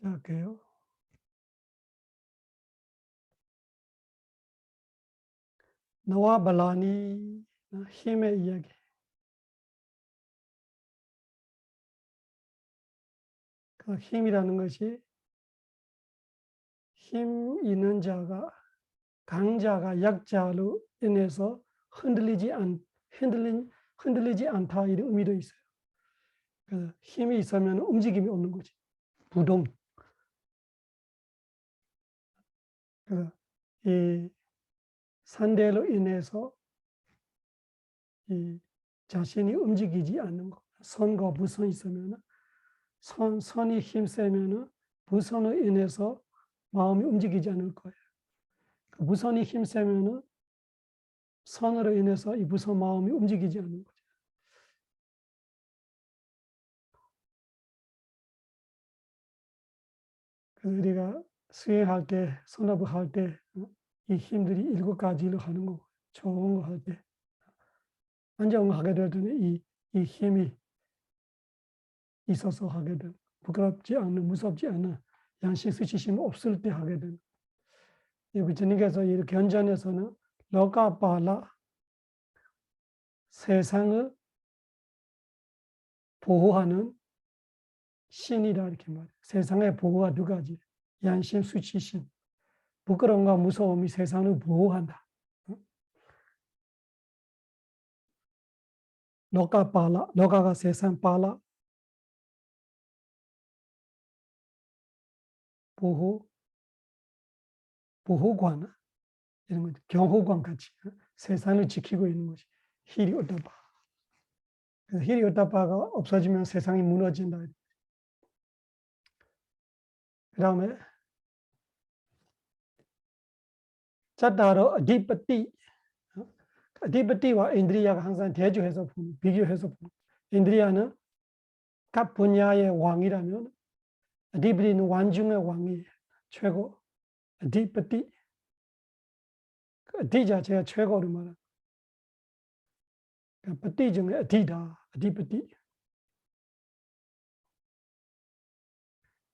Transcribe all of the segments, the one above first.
자, 할게요. 너와 발라니 힘의 이야기. 그 힘이라는 것이 힘 있는 자가 강자가 약자로 인해서 흔들리지 않다 이런 의미도 있어요. 그래서 힘이 있으면 움직임이 없는 거지. 부동. 그래서 이 산대로 인해서 이 자신이 움직이지 않는 것. 선과 무선이 있으면 선이 힘세면 무선으로 인해서 마음이 움직이지 않을 거예요. 그 무선이 힘세면 선으로 인해서 이 무선 마음이 움직이지 않는 거죠. 그래서 우리가 수행할 때, 선업을 할 때 이 힘들이 7가지로 하는 거, 좋은 거 할 때. 안정하게 될 때는 이 힘이 있어서 하게 되는, 부끄럽지 않은, 무섭지 않은 양식 수치심이 없을 때 하게 되는. 부처님께서 이 견전에서는 러가발라, 세상을 보호하는 신이라 이렇게 말해요. 세상의 보호가 2가지. 양심, 수치심. 부끄러움과 무서움이 세상을 보호한다. 러가발라, 러가가 세상, 발라 보호관 이런 거 경호관 같이 세상을 지키고 있는 것이 히리오타파. 그래서 히리오타파가 없어지면 세상이 무너진다. 그 다음에 짜다로 어디պ티. 어디պ티와 인드리아가 항상 대조해서 보는, 비교해서 보는. 인드리아는 각 분야의 왕이라면 어디պ티는 완중의 왕이에요. 최고. 어디պ티. 어디 자체가 최고로 말하는. pati 중에 어디다. 어디պ티.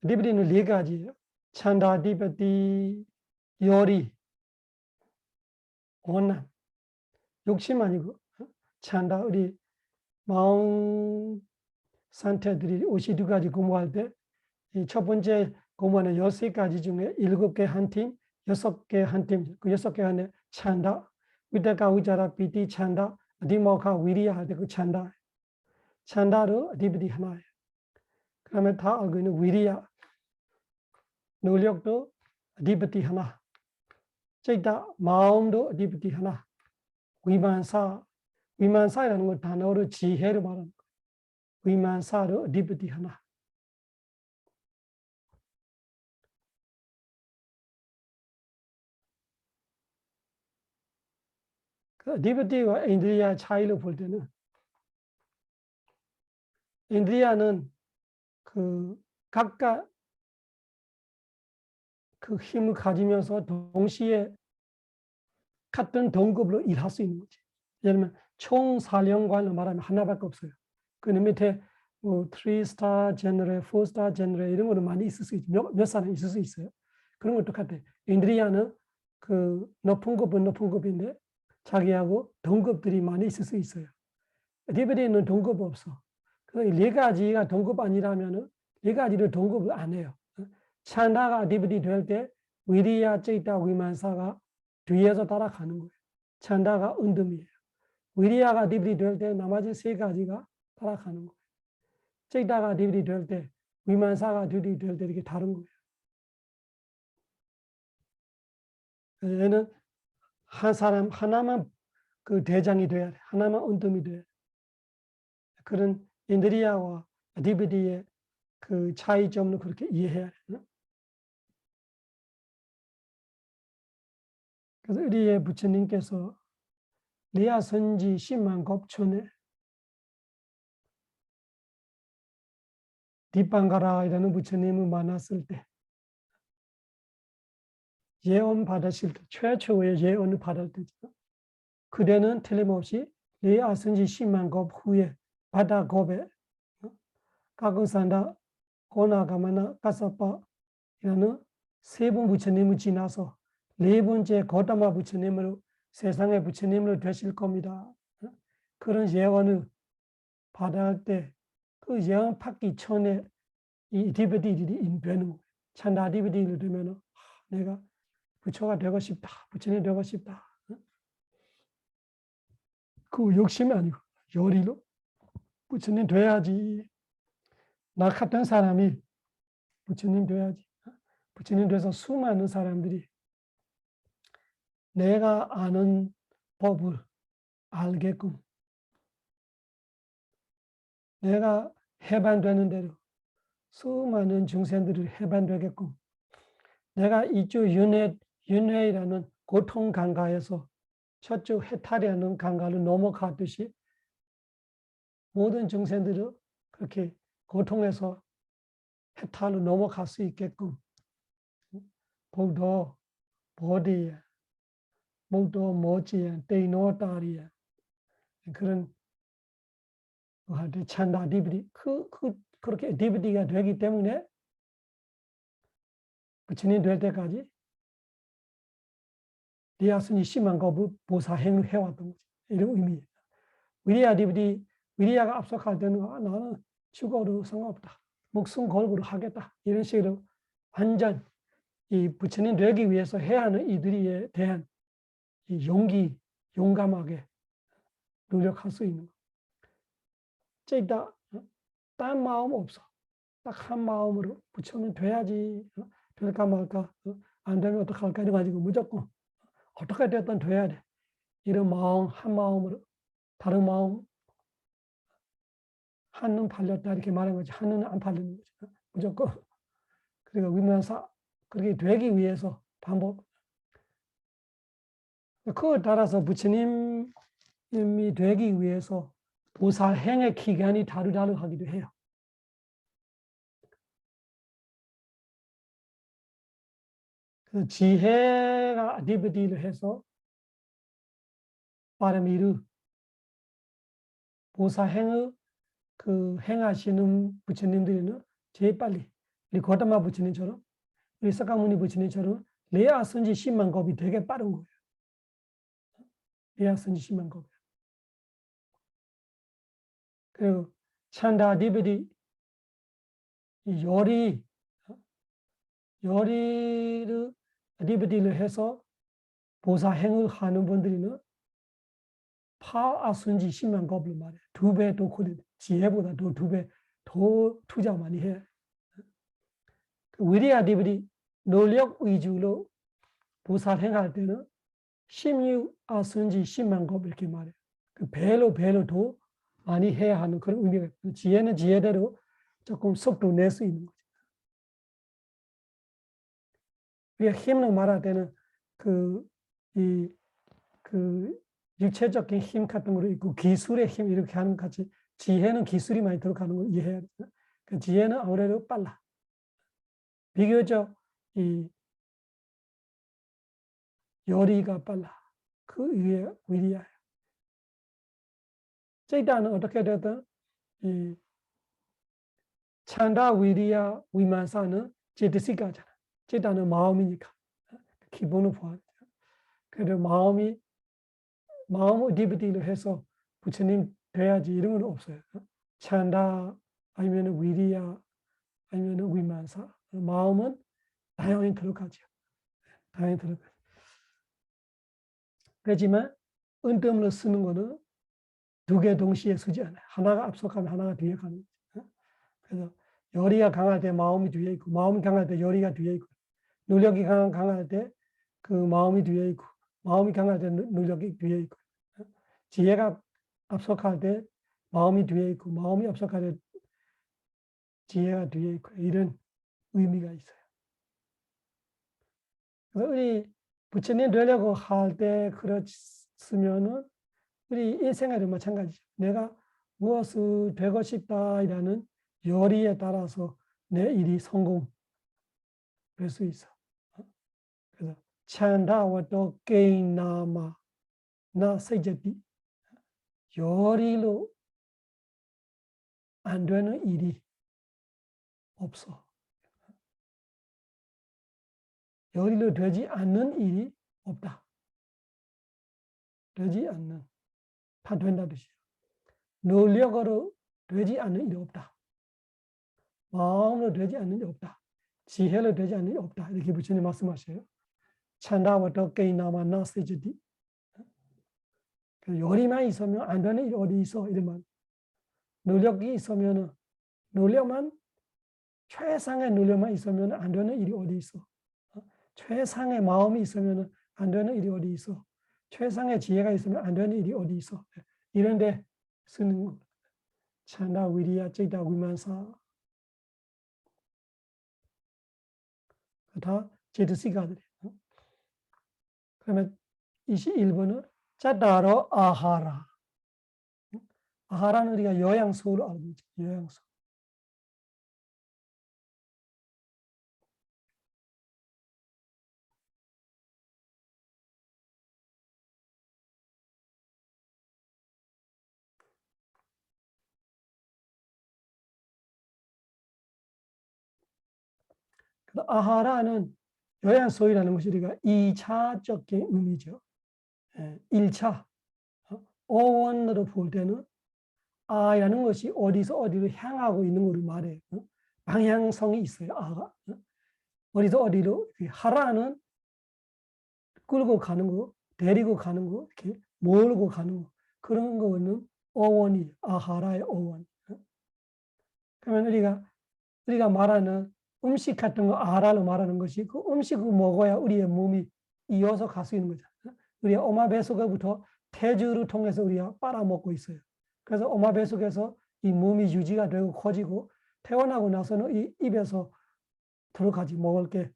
어디պ티는 4가지예요. 찬다디पति, 요리, 원한, 욕심 아니고 찬다. 우리 마음 상태들이 52가지 공부할 때 이 첫 번째 공부하는 13가지 중에 7개 한 팀, 6개 한 팀, 그 6개 안에 찬다, 위다가 우자라 피티 찬다, 디모카 위리야 할 때 그 찬다, 찬다로 어디պ티 하나예요. 그다음에 다 알고 있는 위리야, 노력도 어디պ티 하나, 찌다 마음도 어디պ티 하나, 위만사라는 걸 단어로 지혜를 말하는 거예요. 위만사로 어디պ티 하나. 그 어디պ티와 인드리아 차이를 볼 때는 인드리아는 그 각각 그 힘을 가지면서 동시에 같은 등급으로 일할 수 있는 거지. 예를 들면 총사령관을 말하면 하나밖에 없어요. 그 밑에 뭐 3스타 제너럴, 4스타 제너럴 이런 거는 많이 있을 수 있죠. 몇 사람 있을 수 있어요. 그런 것 똑같아. 인드리아는 그 높은 급은 높은 급인데 자기하고 등급들이 많이 있을 수 있어요. 디베리는 등급 없어. 그래서 4가지가 등급 아니라면은 4가지를 등급을 안 해요. 찬다가 디베리 될 때 위리야, 찌다, 위만사가 뒤에서 따라가는 거예요. 찬다가 은듬이에요. 위리야가 디베리 될 때 나머지 3가지가 따라가는 거예요. 찌다가 디베리 될 때, 위만사가 디베리 될 때 이렇게 다른 거예요. 얘는 한 사람 하나만 그 대장이 돼야 돼. 하나만 은듬이 돼야 돼. 그런 인드리아와 디베리의 그 차이점을 그렇게 이해해야 돼. 그래서 우리의 부처님께서 리아선지 10만 겁촌에 뒷방가라이라는 부처님을 만났을 때 예언 받으실 때 최초의 예언을 받을 때죠. 그대는 틀림없이 리아선지 10만 겁 후에 바다 겁에 까그산다 고나가마나 까사빠 이라는 세 번 부처님을 지나서 네 번째 고타마 부처님으로 세상의 부처님으로 되실 겁니다. 그런 예언을 받아할 때 그 예언 받기 전에 이 디비디들이 되는 거예요. 찬다 디비디를 되면은 내가 부처가 되고 싶다. 부처님 되고 싶다. 그 욕심이 아니고 열의로 부처님 돼야지. 나 같은 사람이 부처님 돼야지. 부처님 돼서 수많은 사람들이 내가 아는 법을 알게끔 내가 해반되는 대로 수많은 중생들이 해반되게끔 내가 이쪽 윤회라는 고통 강가에서 저쪽 해탈이라는 강가를 넘어가듯이 모든 중생들을 그렇게 고통에서 해탈로 넘어갈 수 있게끔 복도 보디에 목도 모지에 데이노다리에 그런 찬다 디비디 그렇게 디비디가 되기 때문에 부처님 될 때까지 리아스니 심한 거 보사행을 해왔던 거지. 이런 의미예요. 위리아 디비디 위리아가 압속할 때는 나는 죽어도 상관없다. 목숨 걸고 하겠다. 이런 식으로 완전 이 부처님 되기 위해서 해야 하는 이들에 대한 이 용감하게 노력할 수 있는 거. 쟤다 딴 마음 없어. 딱 한 마음으로 부처님 돼야지. 될까 말까. 안 되면 어떡할까 해가지고 무조건 어떻게 됐든 돼야 돼. 이런 마음 한 마음으로 다른 마음 한눈 팔렸다 이렇게 말하는 거지. 한눈은 안 팔리는 거지. 무조건. 그리고 위면서 그렇게 되기 위해서 방법. 그에 따라서 부처님이 되기 위해서 보살행의 기간이 다르다르하기도 해요. 그 지혜가 아디브디를 해서 파라미르 보살행의 그 행하시는 부처님들은 제일 빨리 우리 고다마 부처님처럼 우리 사카무니 부처님처럼 레아선지 10만 겁이 되게 빠른 거예요. 레아선지 10만 겁. 그리고 찬다 디비디 요리를 디비디를 해서 보살행을 하는 분들은 파아순지 10만 겁을 말해. 2배 더 커리 지혜보다 더 2배 더 투자 많이 해. 위리아 디비디 노력 위주로 보살행할 때는 16아순지 10만 겁 이렇게 말해. 그 배로 더 많이 해야 하는 그런 의미가 있고 지혜는 지혜대로 조금 속도 낼 수 있는 거죠. 우리가 힘을 말할 때는 그 육체적인 힘 같은 거로 있고 기술의 힘 이렇게 하는 것 같이 지혜는 기술이 많이 들어가는 걸 이해해야 돼요. 그 지혜는 아무래도 빨라. 비교적 이 요리가 빨라. 그 위에 위리아예요. 제이다는 어떻게 되든 이 찬다 위리아 위만사는 제드시가잖아. 제이다는 마음이니까 기본을 보아. 그래도 마음을 디비디를 해서 부처님 돼야지 이런 건 없어요. 찬다 아니면 위리아 아니면 위만사 마음은 다양히 들어가죠. 다양히 들어가죠. 그렇지만 은뜸으로 쓰는 거는 두 개 동시에 쓰지 않아요. 하나가 앞서가면 하나가 뒤에 가는 거죠. 그래서 열의가 강할 때 마음이 뒤에 있고 마음이 강할 때 열의가 뒤에 있고 노력이 강할 때 그 마음이 뒤에 있고 마음이 강할 때 노력이 뒤에 있고 지혜가 앞서갈 때 마음이 뒤에 있고 마음이 앞서갈 때 지혜가 뒤에 있고 이런 의미가 있어요. 그래서 우리 부처님 되려고 할 때 그렇으면은 우리 인생에도 마찬가지죠. 내가 무엇을 되고 싶다라는 열의에 따라서 내 일이 성공될 수 있어. 그래서 찬다와 또 게임나마 나 세제비 열의로 안 되는 일이 없어. 열의로 되지 않는 일이 없다. 되지 않는, 다 된다 뜻이에요. 노력으로 되지 않는 일이 없다. 마음으로 되지 않는 일이 없다. 지혜로 되지 않는 일이 없다. 이렇게 부처님 말씀하셔요. 찬다부터 게이나마 나스지디. 열의만 있으면 안 되는 일이 어디 있어? 이러면 노력이 있으면 노력만 최상의 노력만 있으면 안 되는 일이 어디 있어? 최상의 마음이 있으면 안 되는 일이 어디 있어? 최상의 지혜가 있으면 안 되는 일이 어디 있어? 이런데 쓰는 거. 찬다 위리야 찌다 위만사. 다 제드시가들이. 그러면 21번은 짜다로 아하라. 아하라는 우리가 요양소로 알고 있죠. 요양소. 아하라는 요양소이라는 것이 우리가 2차적인 의미죠. 1차. 어원으로 볼 때는 아라는 것이 어디서 어디로 향하고 있는 것을 말해요. 방향성이 있어요. 아가. 어디서 어디로. 하라는 끌고 가는 거, 데리고 가는 거, 이렇게 몰고 가는 거. 그런 거는 어원이 아하라의 어원. 그러면 우리가 말하는 음식 같은 거 아하라로 말하는 것이 그 음식을 먹어야 우리의 몸이 이어서 갈 수 있는 거죠. 우리 엄마 뱃속에부터 태주를 통해서 우리가 빨아먹고 있어요. 그래서 엄마 뱃속에서 이 몸이 유지가 되고 커지고 태어나고 나서는 이 입에서 들어가지 먹을 게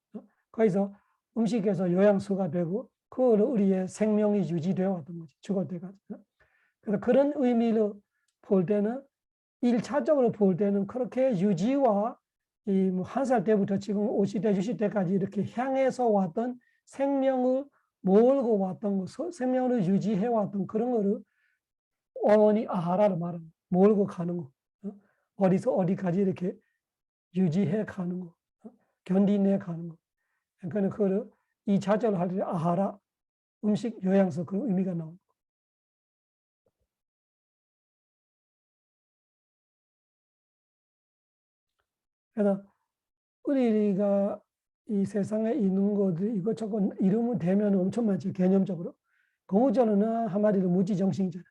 거기서 음식에서 요양소가 되고 그걸로 우리의 생명이 유지되어 왔던 거지. 죽을 때까지. 그래서 그런 의미로 볼 때는 1차적으로 볼 때는 그렇게 유지와 이 뭐 1살 때부터 지금 50대, 60대까지 이렇게 향해서 왔던 생명을 몰고 왔던 것, 생명을 유지해 왔던 그런 거를 어원이 아하라를 말합니다. 몰고 가는 거. 어디서 어디까지 이렇게 유지해 가는 거. 견디내 가는 거. 그러니까 그거를 2차적으로 할 때 아하라, 음식, 요양소 그 의미가 나옵니다. 그래서 우리가 이 세상에 있는 것들 이것저것 이름을 대면 엄청 많죠. 개념적으로. 공부전은 한마디로 무지정신이잖아요.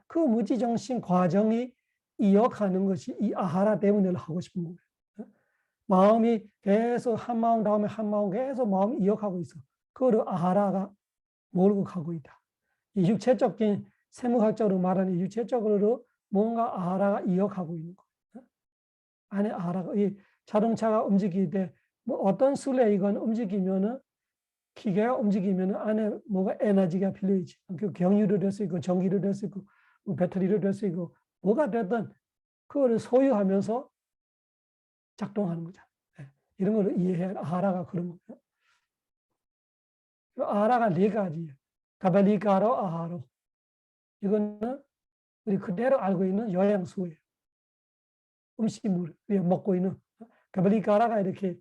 그 무지정신 과정이 이어가는 것이 이 아하라 때문에 하고 싶은 거예요. 마음이 계속 한 마음 다음에 한 마음 계속 마음이 이어가고 있어. 그거를 아하라가 몰고 가고 있다. 이 육체적인 세무학적으로 말하는 육체적으로 뭔가 아하라가 이어가고 있는 거예요. 안에 아하라가 이 자동차가 움직일 때 뭐 어떤 수레 이건 움직이면은 기계가 움직이면은 안에 뭐가 에너지가 필요하지. 그 경유로 될 수 있고 전기로 될 수 있고 뭐 배터리로 될 수 있고 뭐가 됐든 그거를 소유하면서 작동하는 거죠. 이런 걸 이해해. 아하라가 그런 거예요. 아하라가 4가지예요. 가발리가로 아하로. 이거는 우리 그대로 알고 있는 요양소예요. 음식물 우리 먹고 있는 가발리가라가 이렇게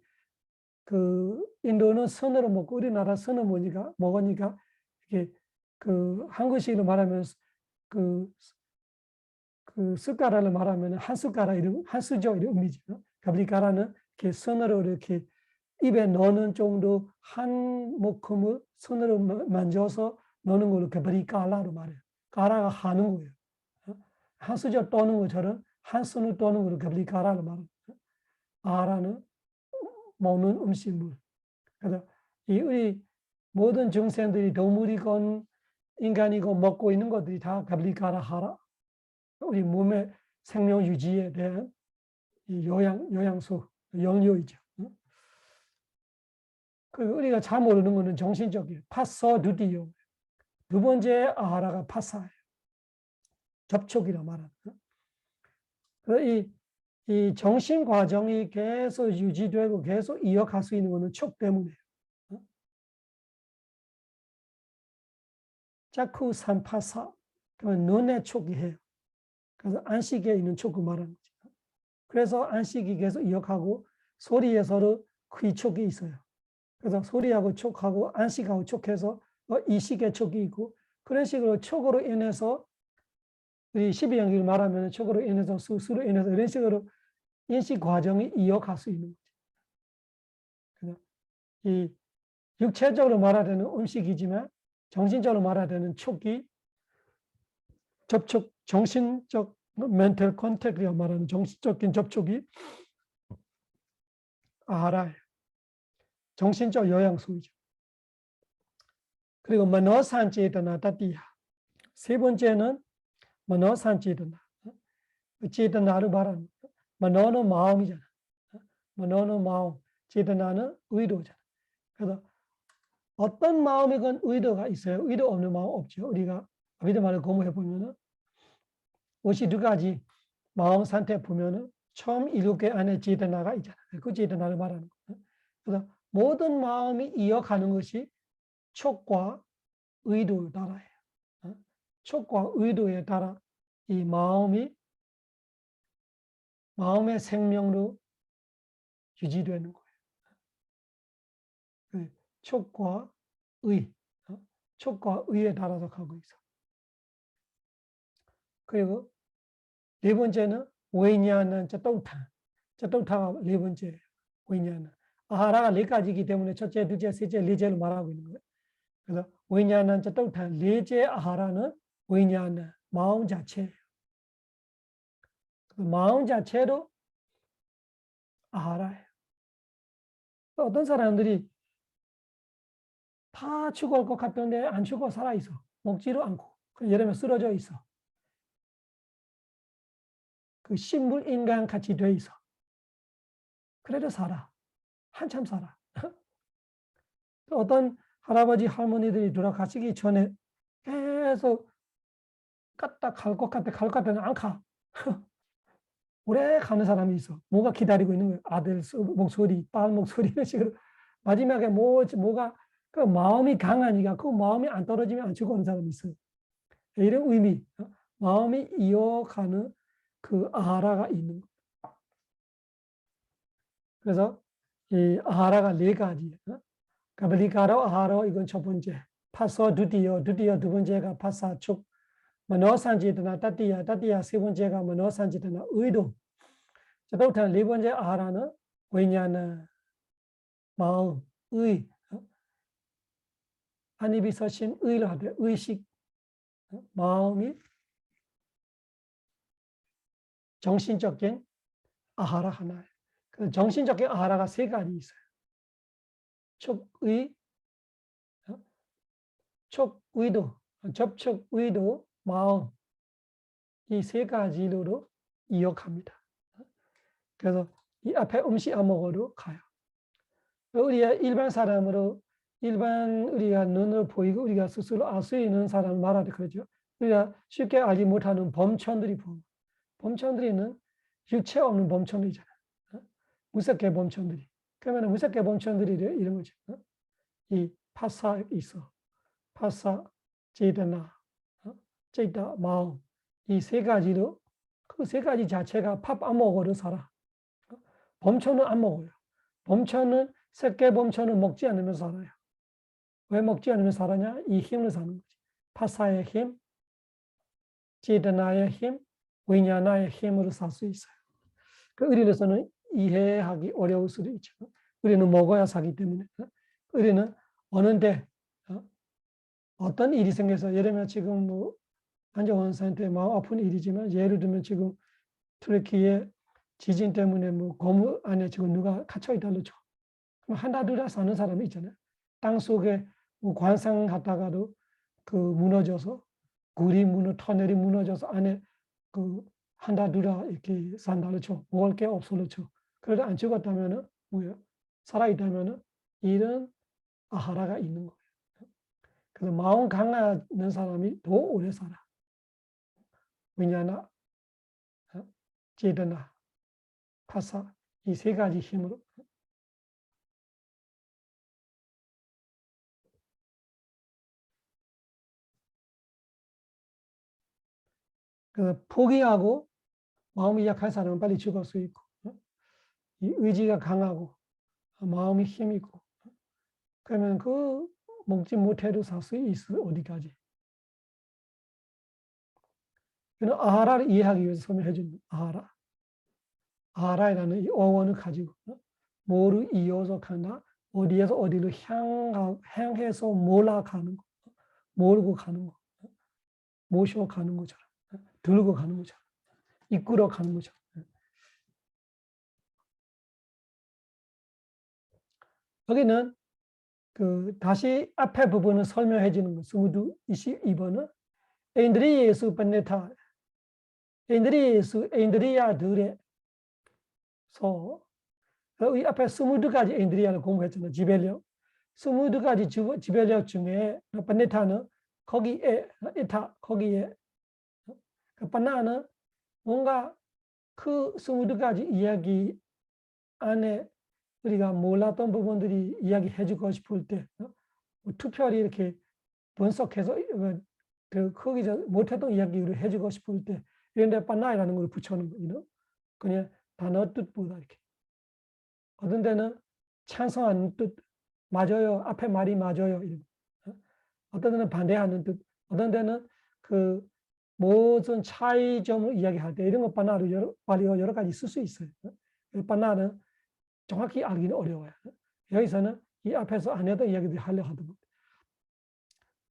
그 인도는 선으로 먹고 우리나라 선을 먹으니까 이게 그 한국식으로 말하면 그 숟가락을 말하면 한 숟가락 이름 한 수저 이런 의미죠. 가발리가라는 이렇게 선으로 이렇게 입에 넣는 정도 한 모금을 손으로 만져서 넣는 걸로 가발리가라로 말해요. 가라가 하는 거예요. 한 수저 떠는 것처럼 한 손을 떠는 걸로 가발리가라로 말해요. 아라는 먹는 음식물. 그래서 우리 모든 중생들이 동물이건 인간이건 먹고 있는 것들이 다 가발리가라 하라. 우리 몸의 생명 유지에 대한 이 요양소, 영료이죠. 우리가 잘 모르는 것은 정신적이에요. 파서 두디요. 두 번째 아하라가 파사예요. 접촉이라 말하는. 이 정신 과정이 계속 유지되고 계속 이어갈 수 있는 것은 촉 때문이에요. 자쿠 산파사. 그러면 눈의 촉이에요. 그래서 안식에 있는 촉을 말하는 거죠. 그래서 안식이 계속 이어가고 소리에서도 귀 촉이 있어요. 그래서 소리하고 촉하고 안식하고 촉해서 이식의 촉이 있고 그런 식으로 촉으로 인해서 우리 12연기를 말하면 촉으로 인해서 수로 인해서 이런 식으로 인식 과정이 이어갈 수 있는 거죠. 이 육체적으로 말하자는 음식이지만 정신적으로 말하자는 촉이 접촉, 정신적 멘탈 컨택트가 말하는 정신적인 접촉이 아하라예요. 정신적 영양소이죠. 그리고 마노산체드나 따띠야. 세 번째는 마노산체드나. 제드나를 말하는 마노는 마음이잖아. 마노는 마음, 제드나는 의도잖아. 그래서 어떤 마음이건 의도가 있어요. 의도 없는 마음 없죠. 우리가 아비드말을 공부해 보면은 52가지 마음 상태 보면은 처음 7개 안에 제드나가 있잖아요. 그 제드나를 말하는 거예요. 그래서 모든 마음이 이어가는 것이 촉과 의도에 따라요. 촉과 의도에 따라 이 마음의 생명으로 유지되는 거예요. 촉과 촉과 의에 따라서 가고 있어. 그리고 네 번째는 왜냐는 저똥타가 네 번째예요. 왜냐는 아하라가 네 가지이기 때문에 첫째, 둘째, 셋째, 넷째로 말하고 있는 거예요. 그래서 왜냐는 저똥타 넷째 아하라는 왜냐는 마음 자체예요. 마음 자체로 아하라예요. 어떤 사람들이 다 죽을 것 같던데 안 죽어 살아있어. 먹지도 않고. 예를 들면 쓰러져 있어. 그 식물 인간 같이 돼 있어. 그래도 살아. 한참 살아. 어떤 할아버지 할머니들이 돌아가시기 전에 계속 갔다 갈 것 같더니 안 가. 오래 가는 사람이 있어. 뭐가 기다리고 있는 거예요. 아들 목소리, 딸 목소리 이런 식으로. 마지막에 뭐가 그 마음이 강하니까 그 마음이 안 떨어지면 안 죽어오는 사람이 있어요. 이런 의미, 마음이 이어가는 그 아하라가 있는 거예요. 그래서 이 아하라가 네 가지. 가발리카로 아하로 이건 첫 번째. 파서 두디어 두 번째가 파사촉. 마노산지드나 따띠야 세 번째가 마노산지드나 의도. 저도부터 네 번째 아하라는 왜냐는 마음, 한입이 서신 의로 하되 의식, 마음이 정신적인 아하라 하나예요. 그 정신적인 아하라가 세 가지 있어요. 촉의, 촉의도, 접촉의도, 마음 이 세 가지로 이어갑니다. 그래서 이 앞에 음식 안 먹어도 가요. 우리가 일반 사람으로 일반 우리가 눈으로 보이고 우리가 스스로 알 수 있는 사람 말하되 그러죠. 우리가 쉽게 알지 못하는 범천들이 범천들이는 육체 없는 범천들이잖아요. 무섭게 범천들이. 그러면 무섭게 범천들이 이런 거죠. 이 파사 있어. 파사, 제드나, 제다, 마음. 이 세 가지로 그 세 가지 자체가 밥 안 먹어도 살아. 범천은 안 먹어요. 범천은 새끼 범천은 먹지 않으면 살아요. 왜 먹지 않으면 살아냐? 이 힘을 사는 거지. 파사의 힘, 제드나의 힘, 위냐나의 힘으로 살 수 있어요. 그 우리로서는 이해하기 어려울 수도 있죠. 우리는 먹어야 사기 때문에. 우리는 어느데 어떤 일이 생겨서 예를 들면 지금 뭐 한정원 선생한테 마음 아픈 일이지만 예를 들면 지금 터키에 지진 때문에 뭐 고무 안에 지금 누가 갇혀 있다고 쳐. 그럼 하나둘 사는 사람이 있잖아요. 땅 속에 뭐 관상하다가도 그 무너져서 터널이 무너져서 안에 그 한다두라 이렇게 산다고 쳐. 먹을 게 없어로 쳐. 그래도 안 죽었다면은 뭐예요? 살아있다면은 이런 아하라가 있는 거예요. 그래서 마음 강한 사람이 더 오래 살아. 위냐나, 제드나, 파사 이 세 가지 힘으로. 그래서 포기하고 마음이 약한 사람은 빨리 죽을 수 있고, 이 의지가 강하고 마음이 힘있고 그러면 그 먹지 못해도 살 수 있어 어디까지? 그는 아하라를 이해하기 위해서 설명해 줍니다. 아하라. 아하라라는 이 어원을 가지고 뭐를 이어서 간다. 어디에서 어디로 향해서 몰아가는 거. 몰고 가는 거. 모셔 가는 거처럼. 들고 가는 거처럼. 이끌어 가는 거처럼. 여기는 그 다시 앞에 부분을 설명해 주는 거. 22번은 엔드리에스 베네타 엔드리아들의 이 앞에 22가지 엔드리아를 공부했잖아요. 지배력. 22가지 지배력 중에 베네타는 거기에 거기에 바나는 뭔가 그 22가지 이야기 안에 우리가 몰랐던 부분들이 이야기해 주고 싶을 때 특별히 이렇게 분석해서 거기서 못했던 이야기를 해주고 싶을 때 이런 데 바나이라는 걸 붙여놓은 거예요. 그냥 단어 뜻보다 이렇게. 어떤 데는 찬성하는 뜻, 맞아요. 앞에 말이 맞아요. 어떤 데는 반대하는 뜻, 어떤 데는 그 무슨 차이점을 이야기할 때 이런 거 바나로 여러 가지 쓸 수 있어요. 바나는 정확히 알기는 어려워요. 여기서는 이 앞에서 안 했던 이야기들 하려고 하던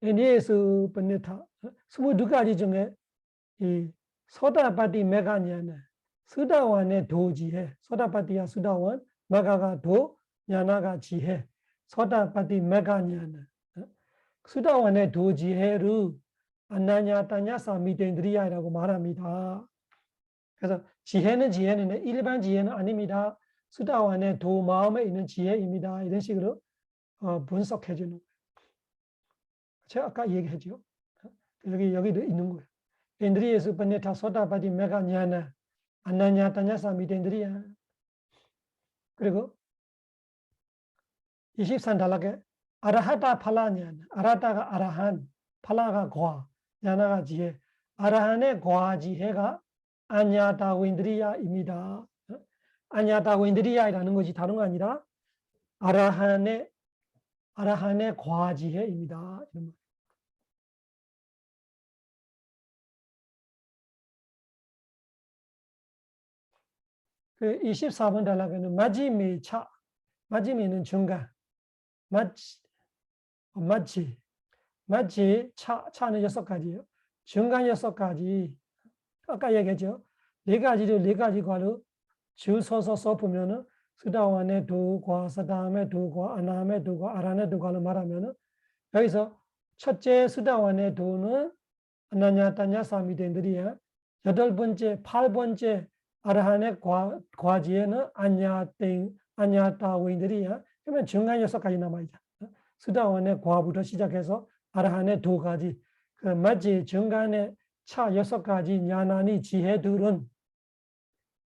NES 베네타 22가지 중에 이 소다바티 메가냐는 수다원의 도지혜 소다바티야 수다원 메가가 도 야나가 지혜 소다바티 메가냐는 수다원의 도지혜를 안나냐타냐 사미텐드리아라고 말합니다. 그래서 지혜는 일반 지혜는 아닙니다. 수다원의 도 마음에 있는 지혜입니다. 이런 식으로 분석해 주는 거예요. 제가 아까 얘기했죠. 여기도 있는 거예요. 엔드리에스 베네타 소다바디 메가냐나 안나냐 타냐사 미텐드리아. 그리고 23달락에 아라하타 팔라냐나 아라타가 아라한 팔라가 과 야나가 지혜 아라한의 과지혜가 아냐타윈드리아입니다. 아냐타윈드리아라는 것이 다른 거 아니라 아라한의 과지혜입니다. 그 24번 달락에는 마지미는 중간, 차는 6가지예요. 중간 6가지. 아까 얘기했죠. 4가지 과를 줄 서서 써보면은 수다원의 두 과, 사다음의 두 과, 아나함의 두 과, 아란의 두 과를 말하면은 여기서 첫째 수다원의 두는 아나냐타냐 사미덴들이야. 8번째, 8번째 아라한의 과지에는 아냐타윈들이야. 그러면 중간 6가지 남아있다. 수다원의 과부터 시작해서 아라한의 2가지. 그 마지 중간에 차 6가지 냐나니 지혜들은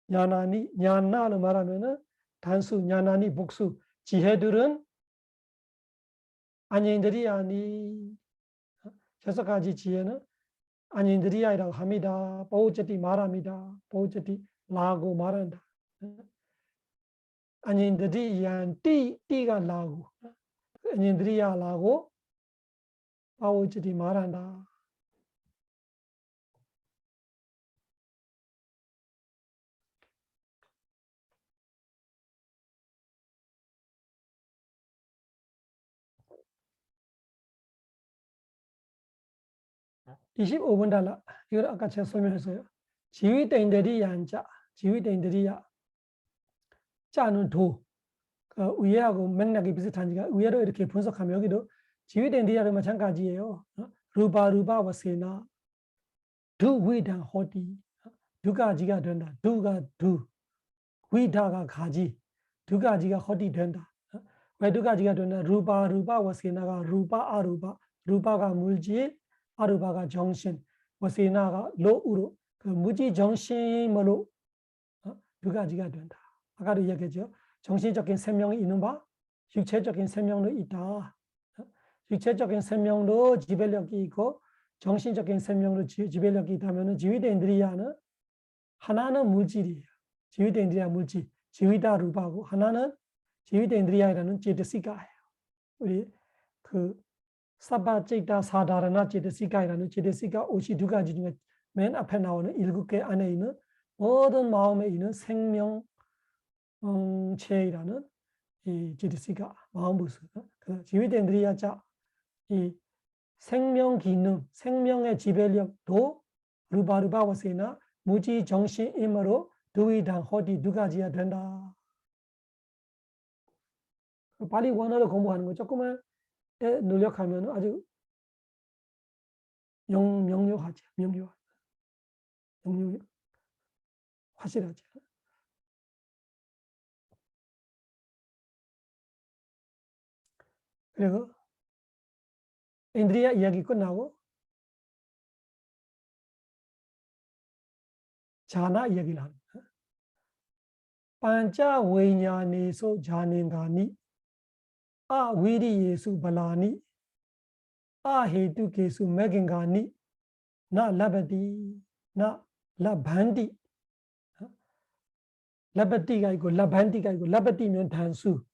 냐나를 말하면은 단수 냐나니 복수 지혜들은 아니인들이아니 6가지 지혜는 아니인들이아이라고 합니다. 보우제티 말합니다. 보우제티 라고 말한다. 아니인들이안 띠가 라고 아니인들이아 라고 보우제티 말한다. (25번) 달라. 이걸 아까 제가 설명했어요. 지휘대인들이야 자는 도. 위에하고 맥락이 비슷하니까 위에로 이렇게 분석하면 여기도 지휘대인들이야도 마찬가지예요. 루바와 세나 두 위당 호디 두 가지가 된다. 두가 두 위다가 가지 두 가지가 호디 된다. 왜 두 가지가 된다? 루바와 세나가 루바 아루바 루바가 물질 아루바가 정신 와세나가 로우로 그 무지 정신으로 두 가지가 된다. 아까도 이야기했죠. 정신적인 생명이 있는 바 육체적인 생명도 있다. 육체적인 생명도 지배력이 있고 정신적인 생명도 지배력이 있다면 지휘대인들이야는 하나는 물질이에요. 지휘대인들이야 물질, 지휘다 루바고 하나는 지휘대인들이야라는 제드시가예요. 우리 그 사바제이다 사다라나 제데시가이라는 제데시가 52가지 중에 맨 앞에 나오는 7개 안에 있는 모든 마음에 있는 생명체이라는 이 제데시가 마음부스. 그래서 지휘대인들이야자 이 생명 기능, 생명의 지배력도 루바루바와세나 무지 정신임으로 두이당 허디 두 가지야 된다. 빨리 원어를 공부하는 거 조금만 노력하면 아주 명료하지. 명료 확실하지. 그리고 인드리아 이야기 끝나고 자나 이야기를 합니다. 반자 외냐네소 자넨가니 아위리예수 발라니 아헤두케수 메겐가니 나 라바디 나 라반디 라바디가 있고 라반디가 있고 라바디면 단수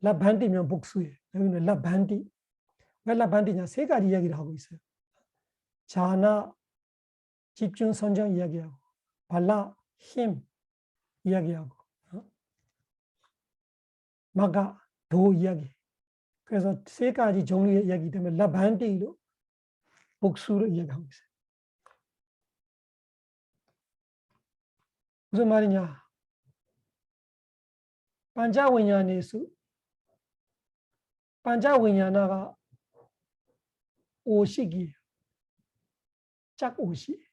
라반디면 복수예요. 여기는 라반디. 왜 라반디냐? 세 가지 이야기를 하고 있어요. 자나 집중 선정 이야기하고 발라 힘 이야기하고 마가 도 이야기. 그래서 세 가지 종류의 이야기 때문에 라반디로 복수를 이야기하고 있어요. 무슨 말이냐? 반자위냐네수 반자위냐나가 오식이에요. 짝 오시.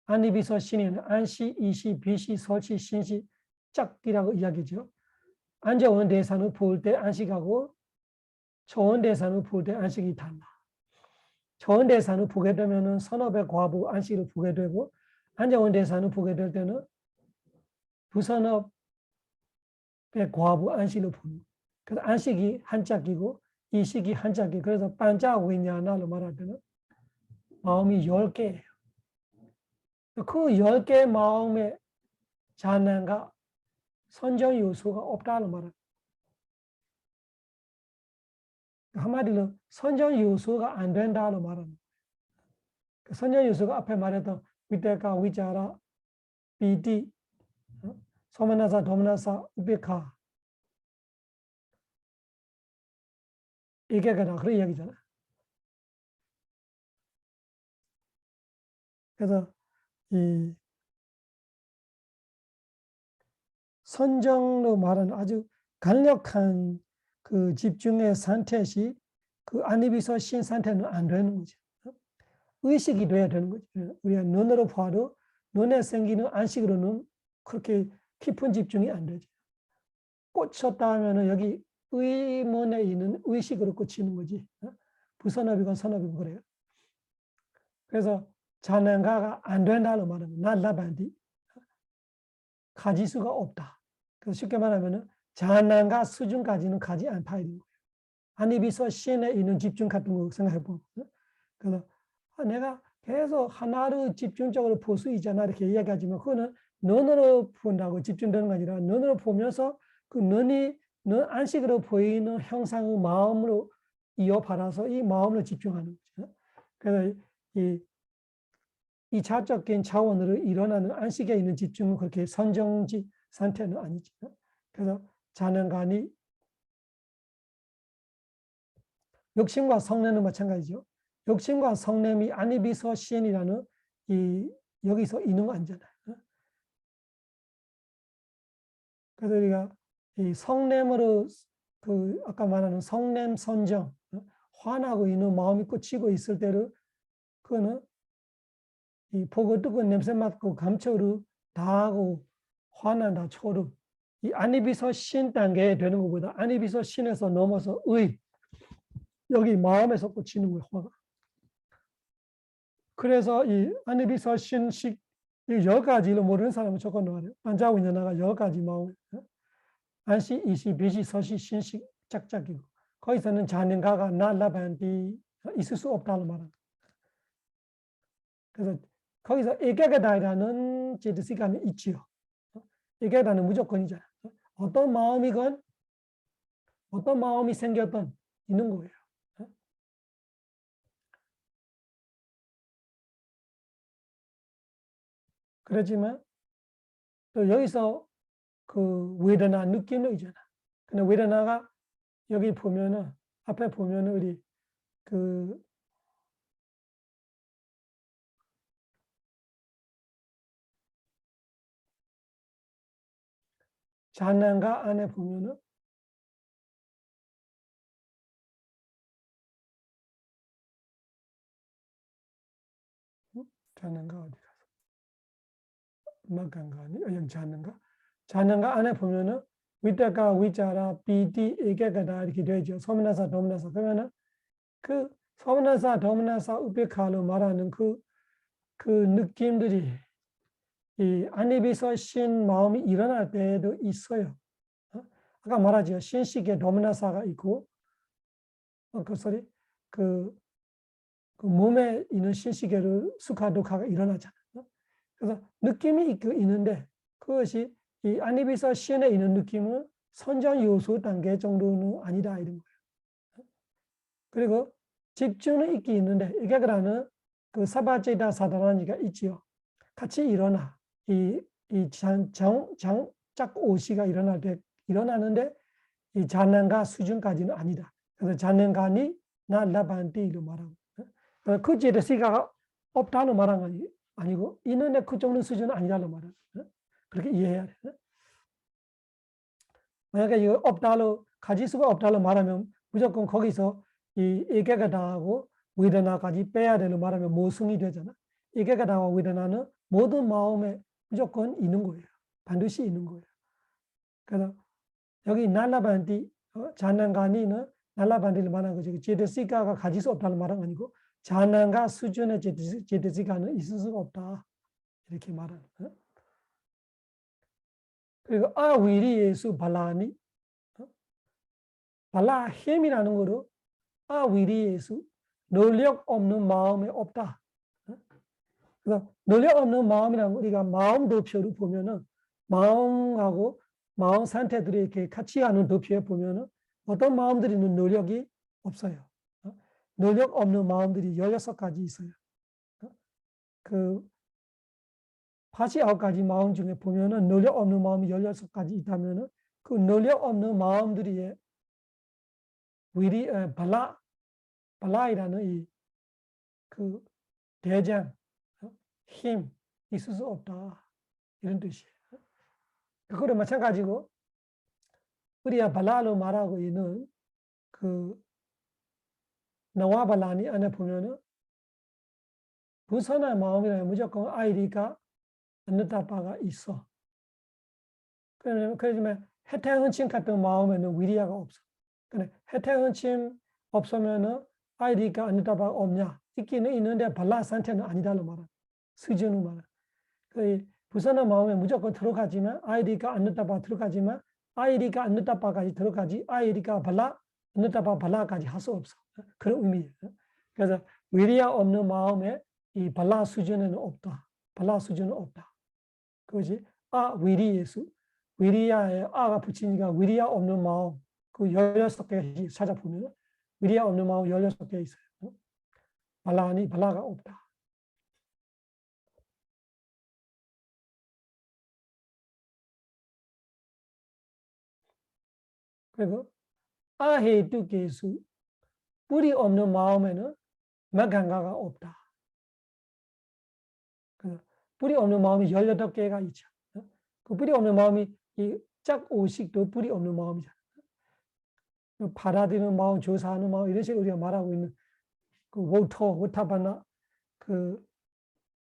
안니비서 신에는 안시, 이시, 비시, 설시, 신시, 짝이라고 이야기죠. 안정원 대사는 볼 때 안식하고 초원 대사는 볼 때 안식이 달라. 초원 대사는 보게 되면은 선업의 과부 안식을 보게 되고 안정원 대사는 보게 될 때는 부선업의 과부 안식을 보는. 그래서 안식이 한짝이고 이식이 한짝이. 그래서 반자위냐나로 말할 때는 마음이 10개예요. 그 10개의 마음의 잔난과 선정 요소가 없다는 말은 한마디로 선정 요소가 안 된다는 말은 선정 요소가 앞에 말했던 위대가 위자라 비디 소마나사 도마나사 우베카 이게 그냥 그런 이야기잖아. 그래서 이 선정로 말은 아주 강력한 그 집중의 상태시 그 안입이서 신 상태는 안 되는 거죠. 의식이 돼야 되는 거죠. 우리가 눈으로 봐도 눈에 생기는 안식으로는 그렇게 깊은 집중이 안 되죠. 꽂혔다 하면은 여기 의문에 있는 의식으로 꽂히는 거지. 부선업이건 선업이건 그래요. 그래서 잔행가가 안 된다는 말은 날라반디 가질 수가 없다. 그래서 쉽게 말하면은 잔행가 수준까지는 가지 않다 이런 거예요. 안입이서 신에 있는 집중 같은 거 생각해 보면 그래서 내가 계속 하나를 집중적으로 볼 수 있잖아 이렇게 이야기하지만 그거는 눈으로 본다고 집중되는 게 아니라 눈으로 보면서 그 눈 안식으로 보이는 형상을 마음으로 이어받아서 이 마음으로 집중하는 거죠. 그래서 이 자적인 차원으로 일어나는 안식에 있는 집중은 그렇게 선정지 상태는 아니죠. 그래서 자능간이 욕심과 성냄은 마찬가지죠. 욕심과 성냄이 안입이서 시엔이라는 여기서 이능 앉잖아요. 그래서 우리가 이 성냄으로 그 아까 말하는 성냄 선정 화나고 있는 마음이 꽂히고 있을 때를 그거는 이 보고 뜨거운 냄새 맡고 감초로 다 하고 화난다 초로 이 안입이서 신 단계에 되는 것보다 안입이서 신에서 넘어서 여기 마음에서 꽂히는 거예요 화가. 그래서 이 안입이서 신식 이 10가지를 모르는 사람은 조건 넣어야 돼요. 반자위냐나가 10가지 마음. 안시, 이시, 비시, 서시, 신식, 짝짝이고 거기서는 자능가가 날라반디 있을 수 없다는 말은. 그래서 거기서 에게게다라는 제드시감이 있지요. 에게게다는 무조건이잖아요. 어떤 마음이건 어떤 마음이 생겼던 있는 거예요. 그렇지만 또 여기서 그 웨드나 느낌도 있잖아. 근데 웨드나가 여기 보면은 앞에 보면은 우리 그 잔난가 안에 보면은 잔난가 어디 가서 막간가 아니 여기 잔난가 안에 보면은 위타가 위자라 비티 에게가다 이렇게 되죠. 소문나사 도문나사 그러면은 그 소문나사 도문나사 우베카로 말하는 그 느낌들이 이 안입에서 신 마음이 일어날 때도 있어요. 아까 말하죠. 신식의 도문나사가 있고 그 소리 그, 그 몸에 있는 신식의 수카도카가 일어나잖아요. 그래서 느낌이 있는데 그것이 이 안입에서 신에 있는 느낌은 선정 요소 단계 정도는 아니다 이런 거예요. 그리고 집중은 있긴 있는데 이게 그러는 그 사바제다 사다라니가 있지요. 같이 일어나 짝 오시가 일어날 때 일어나는데 이 잔난가 수준까지는 아니다. 그래서 잔난가니 나 라반티로 말하고 그 제드시가 없다는 말은 아니고 있는데 그 정도 수준은 아니라는 말은 그렇게 이해해야 돼. 만약에 이거 없다로 가질 수가 없다로 말하면 무조건 거기서 이 이개가 당하고 웨드나까지 빼야 되는 말하면 모승이 되잖아. 이개가 당하고 웨드나는 모든 마음에 무조건 있는 거예요. 반드시 있는 거예요. 그래서 여기 날라반디 잔난가니는 날라반디를 말하는 거죠. 제드시가가 가질 수 없다는 말은 아니고 잔난가 수준의 제드시가는 있을 수가 없다. 이렇게 말하는 거예요. 그리고 아위리 예수 발라니 발라 힘이라는 거로 아위리 예수 노력 없는 마음에 없다. 그래서 노력 없는 마음이라는 거 우리가 마음 도표를 보면은 마음하고 마음 상태들이 이렇게 같이 하는 도표에 보면은 어떤 마음들이 있는 노력이 없어요. 노력 없는 마음들이 16가지 있어요. 그 89가지 마음 중에 보면은 노력 없는 마음이 16가지 있다면은 그 노력 없는 마음들이 위리 발라이라는 이 그 대장 힘 있을 수 없다 이런 뜻이에요. 그거를 마찬가지고 우리가 발라로 말하고 있는 그 나와 발라니 안에 보면은 부선한 마음이라면 무조건 아이디가 안느타파가 있어. 그러지만 해태헌침 같은 마음에는 위리아가 없어. 근데 해태헌침 없으면은 아이디가 안느타파가 없냐? 있기는 있는데 발라 상태는 아니다는 말은 수준은 말은. 그 부선한 마음에 무조건 들어가지만 아이디가 안느타파 들어가지만 아이디가 안느타파까지 들어가지 아이디가 발라 안느타파 발라까지 할 수 없어. 그런 의미예요. 그래서 위리아 없는 마음에 이 발라 수준에는 없다. 발라 수준은 없다. 그것이 위리 예수. 위리아에 아가 붙이니까 위리아 없는 마음. 그 16개 찾아보면 위리아 없는 마음 16개 있어요. 발라니 발라가 없다. 그리고 아헤뚜계수 뿌리 없는 마음에는 막간가가 없다. 뿌리 없는 마음이 18개가 있죠. 그 뿌리 없는 마음이 이 짝 오식도 뿌리 없는 마음이잖아. 받아들이는 마음, 조사하는 마음 이런 식으로 우리가 말하고 있는 그 워타바나 그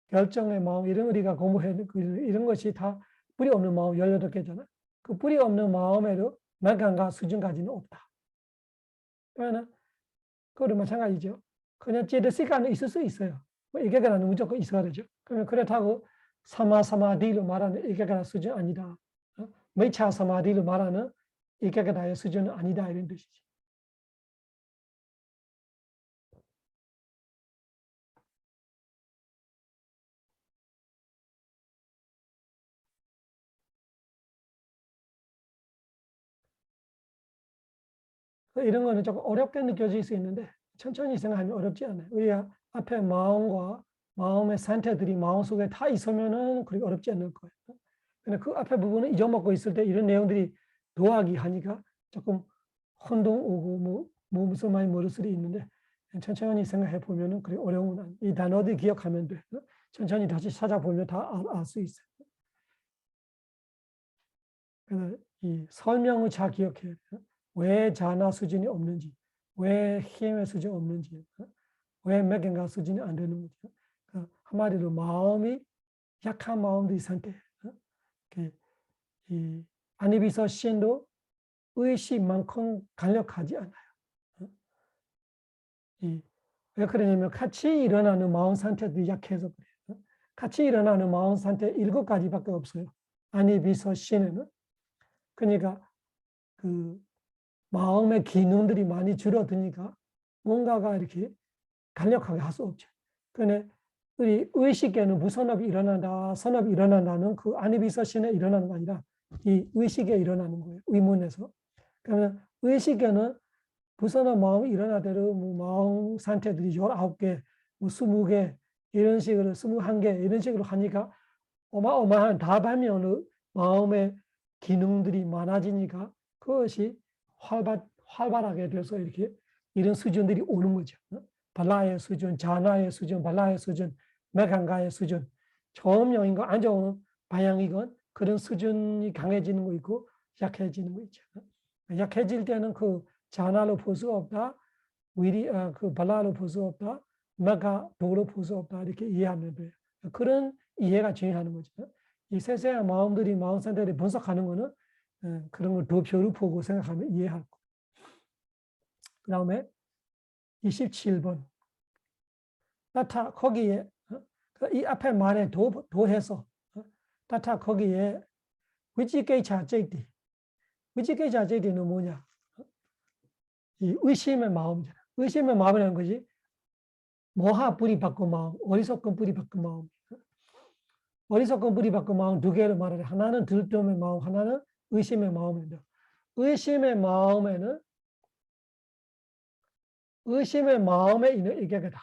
결정의 마음 이런 우리가 공부해야 이런 것이 다 뿌리 없는 마음 18개잖아. 그 뿌리 없는 마음에도 막간가 수준까지는 없다. 그러면 그거도 마찬가지죠. 그냥 제드시가는 있을 수 있어요. 이게가는 무조건 있어야 되죠. 그러면 그렇다고 사마디로 말하는 이게가 수준 아니다. 메차 사마디로 말하는 이게가의 수준은 아니다 이런 뜻이지. 이런 거는 조금 어렵게 느껴질 수 있는데 천천히 생각하면 어렵지 않아요. 우리가 앞에 마음과 마음의 상태들이 마음속에 다 있으면은 그렇게 어렵지 않을 거예요. 근데 그 앞에 부분은 잊어먹고 있을 때 이런 내용들이 도하기 하니까 조금 혼동 오고 뭐 무슨 말이 머릿속에 있는데 천천히 생각해 보면은 그렇게 어려운 아니에요. 이 단어들 기억하면 돼. 천천히 다시 찾아보면 다 알 수 있어요. 그래서 이 설명을 잘 기억해야 돼요. 왜 자나 수준이 없는지, 왜 힘의 수준이 없는지, 왜 맥인가 수준이 안 되는 거죠. 한마디로 마음이 약한 마음들이 상태. 이 안입이서 신도 의식만큼 강력하지 않아요. 왜 그러냐면 같이 일어나는 마음 상태도 약해서 그래요. 같이 일어나는 마음 상태 7가지밖에 없어요. 안입이서 신에는. 그러니까 그 마음의 기능들이 많이 줄어드니까 뭔가가 이렇게 강력하게 할 수 없죠. 그런데 우리 의식에는 무선업이 일어난다, 선업이 일어난다는 그 안입이서신에 일어나는 거 아니라 이 의식에 일어나는 거예요. 의문에서. 그러면 의식에는 무선업 마음이 일어나대로 뭐 마음 상태들이 19개, 뭐 20개 이런 식으로 21개 이런 식으로 하니까 어마어마한 다반면의 마음의 기능들이 많아지니까 그것이 활발하게 돼서 이렇게 이런 수준들이 오는 거죠. 발라의 수준, 자나의 수준, 발라의 수준, 메강가의 수준, 저음형인가 안 좋은 방향이건 그런 수준이 강해지는 거 있고 약해지는 거 있죠. 약해질 때는 그 자나로 볼 수 없다, 그 발라로 볼 수 없다, 메가 도로 볼 수 없다 이렇게 이해하면 돼요. 그런 이해가 중요한 거죠. 이 세세한 마음들이 마음 상태를 분석하는 거는 그런 걸 도표를 보고 생각하면 이해할 거. 그 다음에 27번. 따타 거기에 이 앞에 말에 도해서 따타 거기에 위지게이차 제이디. 위지게이차 제이디는 뭐냐? 이 의심의 마음이잖아. 의심의 마음이라는 것이 모하 뿌리 바꾼 마음, 어리석은 뿌리 바꾼 마음. 어리석은 뿌리 바꾼 마음 두 개를 말하래. 하나는 들뜸의 마음, 하나는 의심의 마음인데 의심의 마음에 있는 일격이다.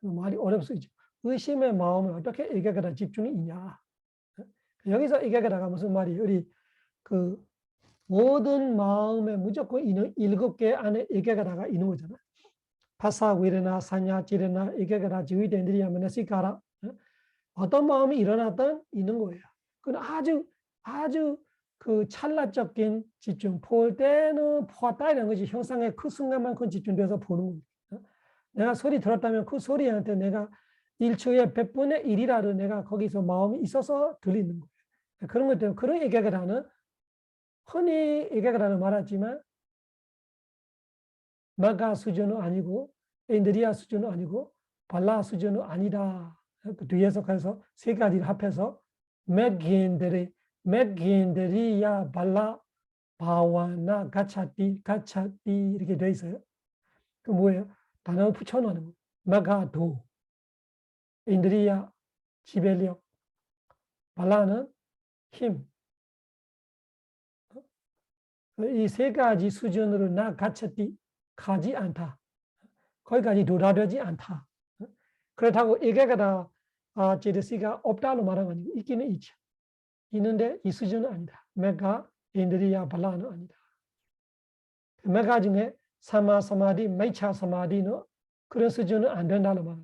말이 어렵습니다. 의심의 마음을 어떻게 일격에다 집중이 있냐. 여기서 일격에다가 무슨 말이에요? 우리 그 모든 마음에 무조건 있는 7개 안에 일격에다가 있는 거잖아. 파사, 위르나, 사냐, 지르나, 일격에다 지위된들이야 마나시카라. 어떤 마음이 일어났던 있는 거예요. 그건 아주 그 찰나적인 집중, 볼 때는 보았다 이런 것이 형상의 그 순간만큼 집중돼서 보는 겁니다. 내가 소리 들었다면 그 소리한테 내가 1초에 100분의 1이라도 내가 거기서 마음이 있어서 들리는 거예요. 그런 것 때문에 그런 얘기가라는 흔히 얘기가라는 말하지만 마가 수준은 아니고 인드리아 수준은 아니고 발라 수준은 아니다. 그 뒤에서 그래서 세 가지를 합해서 맥긴데리야 발라 바와나 가차띠 이렇게 되어 있어요. 그 뭐예요? 단어 붙여놓는 거예요. 마가도 인드리아 지배력, 발라는 힘. 이 세 가지 수준으로 나 가차띠 가지 않다. 거기까지 도달하지 않다. 그렇다고 이게가 다 제르시가 없다로 말하는 거 아니고 있기는 있죠. 있는데 이 수준은 아니다. 메가 인드리아 발라는 아니다. 메가 중에 사마 사마디, 메차 사마디는 그런 수준은 안 된다는 말.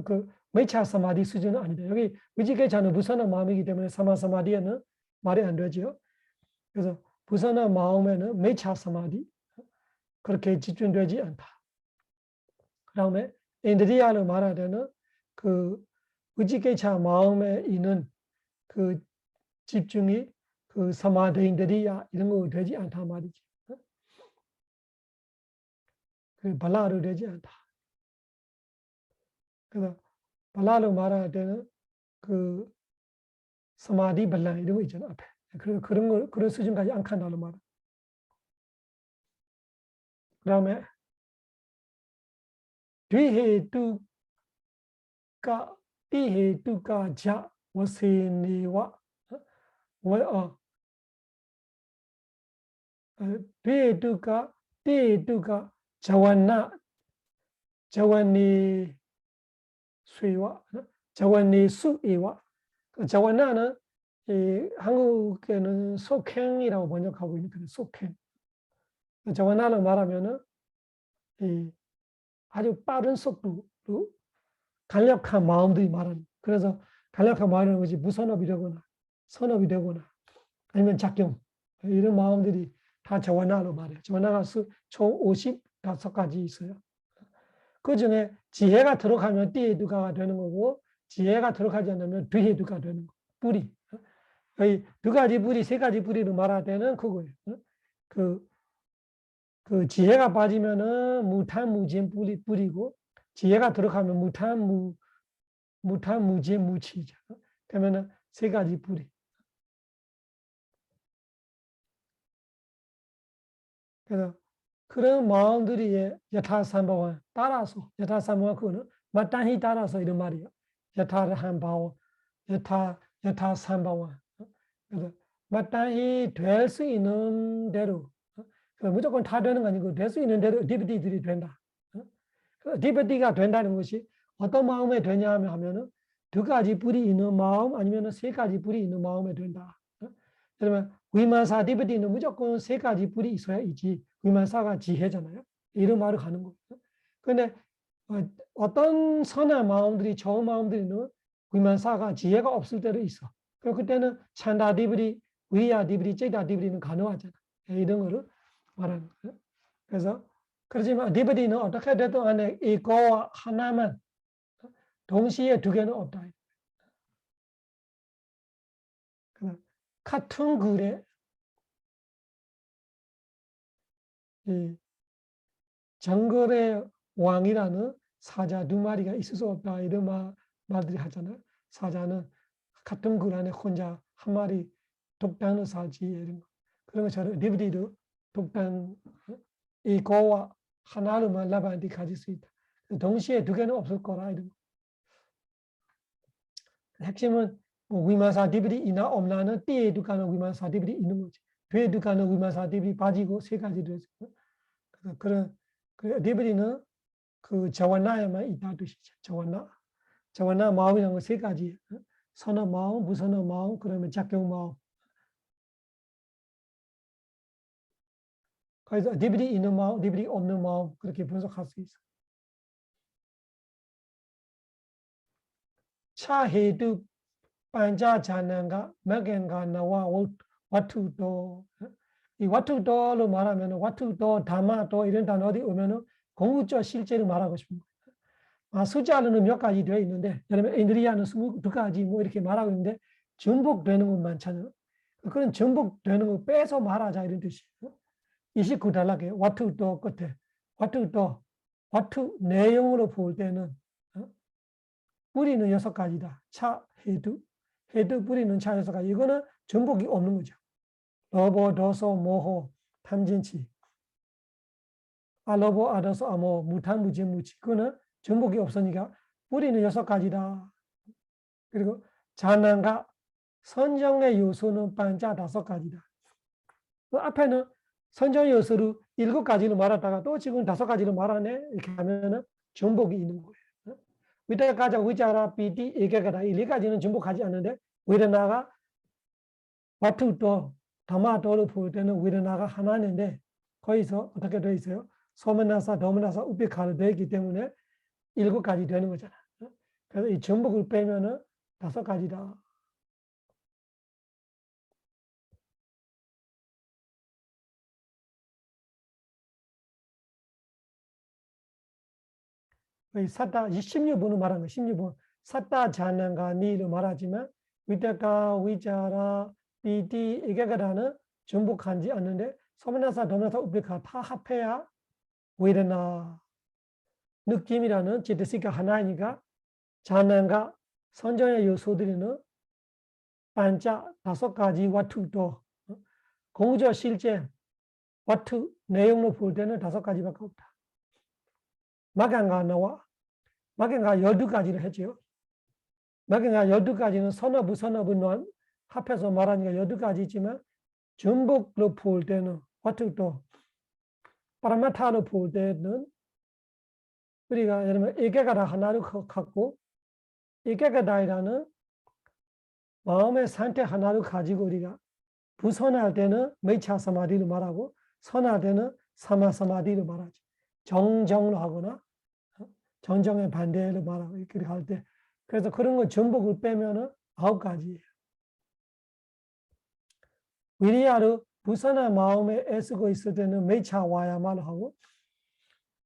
그 메차 사마디 수준은 아니다. 여기 위지게차는 부산의 마음이기 때문에 사마 사마디에는 말이 안 되죠. 그래서 부산의 마음에는 메차 사마디 그렇게 집중되지 않다. 그 다음에 인드리아를 말할 때는 그 위지게차 마음에 있는 그 집중이 그 사마디인드리아 이런 거 되지 않다 말이지. 그 발라로 되지 않다. 그래서 발라로 말할 때는 그 사마디 발라 이런 거 있잖아 앞에. 그래서 그런 수준까지 안 간다는 말. 그다음에 뒤해뚜가 뒤해뚜가 자 워세니와 되두가 되두가 자원니 수와 자원니 수이와 자원나는 이 한국에는 속행이라고 번역하고 있는 속행. 자원나를 말하면은 이 아주 빠른 속도로 간략한 마음들이 말하는. 그래서 간략한 마음은 것이 무선업이 되거나 선업이 되거나 아니면 작경 이런 마음들이 다 자원나로 말해요. 자원나가 총 55가지 있어요. 그 중에 지혜가 들어가면 띠에두가가 되는 거고 지혜가 들어가지 않으면 뒤에두가 되는 거. 뿌리. 이 두 가지 뿌리, 세 가지 뿌리를 말할 때는 그거예요. 그 지혜가 빠지면은 무탄무진 뿌리고 지혜가 들어가면 무탄무진 무치죠. 그러면은 세 가지 뿌리. 그래서 그런 마음들이 여타삼바원 따라서 여타삼바원 그거는 마땅히 따라서 이런 말이에요. 여타한바원 여타삼바원. 그래서 마땅히 될 수 있는 대로 무조건 다 되는 거 아니고 될 수 있는 대로 디비디들이 된다. 디비디가 된다는 것이 어떤 마음에 되냐 하면은 두 가지 뿌리 있는 마음 아니면 세 가지 뿌리 있는 마음에 된다. 그러면 위만사 디비디는 무조건 세 가지 뿌리 있어야 있지. 위만사가 지혜잖아요. 이런 말을 가는 거예요. 그런데 어떤 선한 마음들이 좋은 마음들이는 위만사가 지혜가 없을 때도 있어. 그때는 찬다 디비디, 위야 디비디, 째다 디비디는 가능하잖아. 이런 거를 말하는 거예요. 그래서 그렇지만 디비디는 어떻게 돼도 안에 이거와 하나만 동시에 두 개는 없다. 같은 글에 이 정글의 왕이라는 사자 두 마리가 있을 수 없다. 이런 말들이 하잖아요. 사자는 같은 글 안에 혼자 한 마리 독단을 살지. 이런 거. 그런 것처럼 디비디도 독단 이거와 하나로만 라반디 가질 수 있다. 동시에 두 개는 없을 거라. 이런 거. 핵심은 위만사 디비디 있나 없나는 띠에 두가는 위만사 디비디 있는 거지. 뒤에 두가는 위만사 디비디 빠지고 세 가지 되죠. 그런 디비디는 그 자원나에만 있다 뜻이죠. 자원나 마음이라는 거 세 가지. 선한 마음, 무선한 마음, 그러면 작경 마음. 그래서 디비디 있는 마음, 디비디 없는 마음 그렇게 분석할 수 있어. 차해두 반자자난가 맥겐가 나와 와투도 이 와투도로 말하면 와투도 다마도 이런 단어들이 오면은 공우조 실제로 말하고 싶은 거예요. 숫자로는 몇 가지 되어 있는데 예를 인드리아는 22가지 뭐 이렇게 말하고 있는데 전복되는 것 많잖아요. 그런 전복되는 거 빼서 말하자 이런 뜻이에요. 29달락에 와투도 끝에 와투도 와투 내용으로 볼 때는 뿌리는 6가지다. 차, 헤드 뿌리는 차 6가지. 이거는 전복이 없는 거죠. 러버, 더소, 모호, 탐진치. 알러버, 아더소, 아모, 무탄, 무진, 무치. 그거는 전복이 없으니까 뿌리는 6가지다. 그리고 자난과 선정의 요소는 반자 5가지다. 그 앞에는 선정 요소로 7가지를 말하다가 또 지금 5가지를 말하네. 이렇게 하면은 전복이 있는 거예요. 위대가자 위자라 비디 에게가다 이 4가지는 전복하지 않는데 위르나가 와투도 다마도를 볼 때는 위르나가 하나인데 거기서 어떻게 되어 있어요? 소면나사, 도면나사, 우피카로 되어 있기 때문에 7가지 되는 거잖아. 그래서 이 전복을 빼면은 5가지다. 사타 16번을 말한 거예요. 16번 사타 자난가 니를 말하지만 위대가 위자라 비디 에게가다는 전복하지 않는데 소면나사, 도면나사, 우피카 다 합해야 위르나 느낌이라는 제트시가 하나이니까 자난과 선정의 요소들은 반자 5가지 와투도 공우저 실제 와투 내용으로 볼 때는 5가지밖에 없다. 마간가 나와 마간가 12가지를 했죠. 마간가 12가지는 선어부 선어부 합해서 말하니까 12가지지만 전복으로 볼 때는 와투도 파라마타로 볼 때는 우리가 예를 들면 에게가라 하나를 갖고 에게가다이라는 마음의 상태 하나를 가지고 우리가 부선할 때는 매차 사마디를 말하고 선할 때는 사마 사마디를 말하지. 정정로 하거나 정정의 반대를 말하고 이렇게 할 때 그래서 그런 거 전복을 빼면은 9가지예요. 위리야로 부선한 마음에 애쓰고 있을 때는 매차 와야말로 하고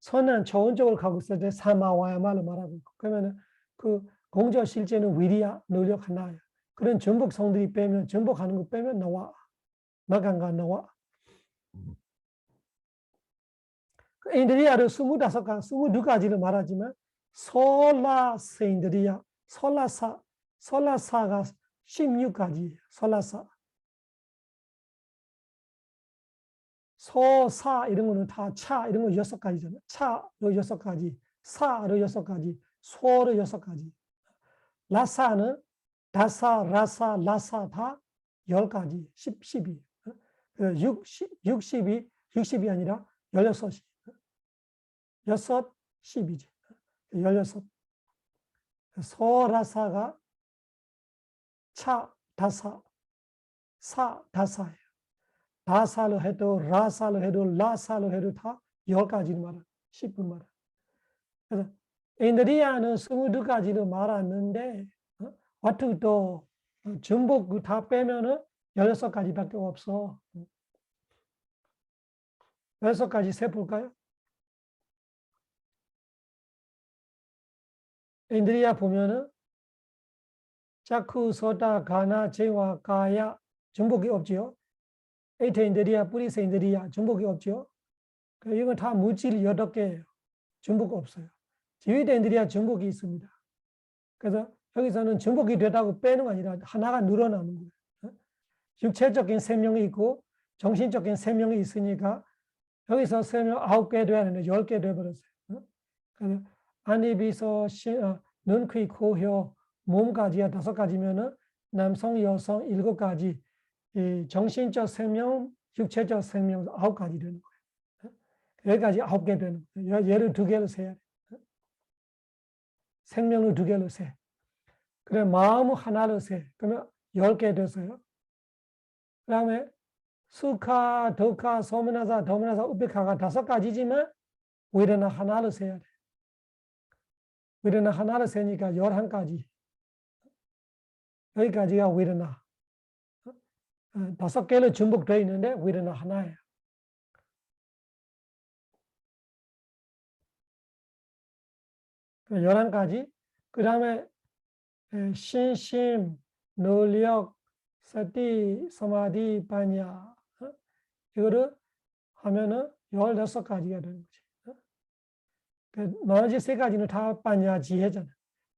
선한 좋은 쪽으로 가고 있을 때 사마 와야말로 말하고 있고 그러면은 그 공저 실제는 위리야 노력 하나예요. 그런 전복 성들이 빼면 전복하는 거 빼면 나와 마간가 나와. 인드리아를 25가지, 22가지를 말하지만 솔라세인드리아, 솔라사가 16가지예요. 솔라사. 소사 이런 거는 다 차 이런 거 6가지잖아요. 차로 6가지, 사로 6가지, 소로 6가지. 라사는 다사, 라사, 라사 다 10가지, 10이. 60이 아니라 16이. 6, 10이지. 16. 소라사가 차, 다사, 사, 다사예요. 다사로 해도, 라사로 해도, 라사로 해도 다 10가지를 말아. 10분 말아. 그래서 인드리아는 22가지를 말았는데 와투도 전복 다 빼면은 16가지밖에 없어. 16가지 세볼까요? 인드리아 보면은 자쿠, 소타, 가나, 제와, 가야 전복이 없지요. 에이테 인드리아, 뿌리세 인드리아 전복이 없죠. 이건 다 물질 8개예요. 전복 없어요. 지휘대 인드리아 전복이 있습니다. 그래서 여기서는 전복이 되다고 빼는 거 아니라 하나가 늘어나는 거예요. 육체적인 생명이 있고 정신적인 생명이 있으니까 여기서 생명 9개 돼야 되는데 10개 돼버렸어요. 그래서 안입이서 눈, 귀, 코, 혀, 몸까지야 5가지면은 남성, 여성 7가지, 이 정신적 생명, 육체적 생명 9가지 되는 거예요. 여기까지 9개 되는 거예요. 얘를 2개로 세야 돼. 생명을 2개로 세. 그래 마음을 하나로 세. 그러면 10개 됐어요. 그 다음에 수카, 더카, 소면하사, 더면하사, 우베카가 5가지지만 위레나 하나로 세야 돼. 위레나 하나로 세니까 11가지. 여기까지가 위레나. 5개로 중복되어 있는데 위레나 하나예요. 그럼 11가지. 그 다음에 신심, 노력, 사티, 사마디, 파냐. 이거를 하면은 16가지가 되는 거지. 나머지 3가지는 다 파냐 지혜잖아.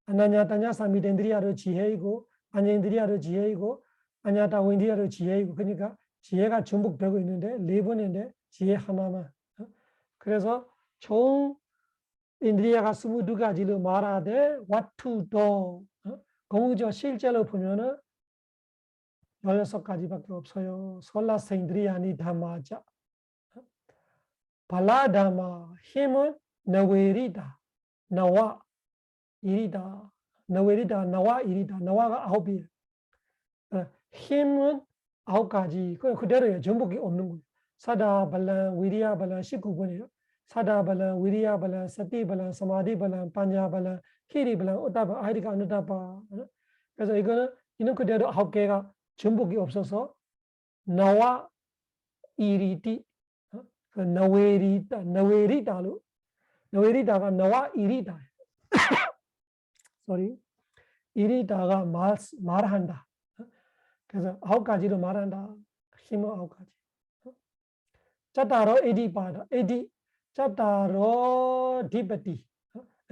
아나냐, 타냐, 사미덴드리아로 지혜이고, 아냐인드리아로 지혜이고, 아냐타 윈디아로 지혜이고, 그러니까 지혜가 중복되고 있는데 4번인데 지혜 하나만. 그래서 총 인드리아가 22가지를 말하되 와투도 공의적 실제로 보면은 16가지밖에 없어요. 솔라세 인드리아니 다마자. 발라다마 힘은 너웨리다. 나와 일이다. 너웨리다. 나와 일이다. 나와가 9이에요. 힘은 9가지. 그대로예요. 전복이 없는 거예요. 사다 발란, 위리야 발란 19번이에요. 사다 발란, 위리야 발란, 사티 발란, 사마디 발란, 파냐 발란, 히리 발란, 오타바, 아이리가 아누타바. 그래서 이는 그대로 9개가 전복이 없어서 나와 이리티, 나웨리다, 나웨리다로, 나웨리다가 나와 이리다. sorry. 이리다가 말한다. 그래서 9가지로 말한다. 힘은 9가지. 짜따로 에디바다. 에디 짜따로 디베티.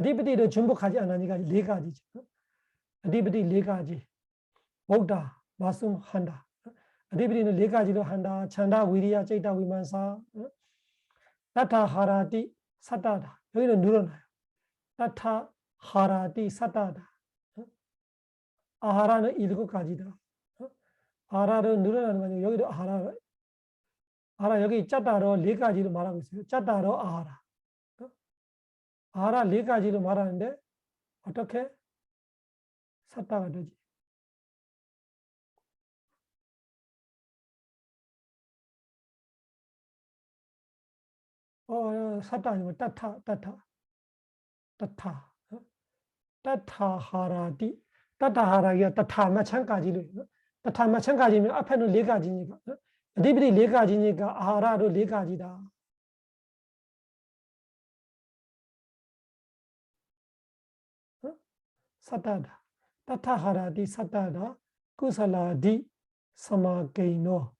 디베티를 중복하지 않으니까 4가지죠. 디베티 4가지. 먹다, 말씀한다. 디베티는 4가지로 한다. 찬다, 위리야, 째다, 위만사. 따타, 하라티, 사타다. 여기는 늘어나요. 따타, 하라티, 사타다. 아하라는 7가지다. 아하라를 늘어나는 거 아니고 여기도 아하라 아하라 여기 짜다로 네 가지로 말하고 있어요. 짜다로 아하라. 아하라 네 가지로 말하는데 어떻게 샀다가 되지? 샀다 아니고 따타. 따타하라디. 따타하라기가 따타 마찬가지로. 따타 마찬가지면 앞에는 네 가지니까. 어디들이 네 가지니까 아하라도 네 가지다. 샀다다. 따타하라디 샀다다. 구살라디 사마게이노.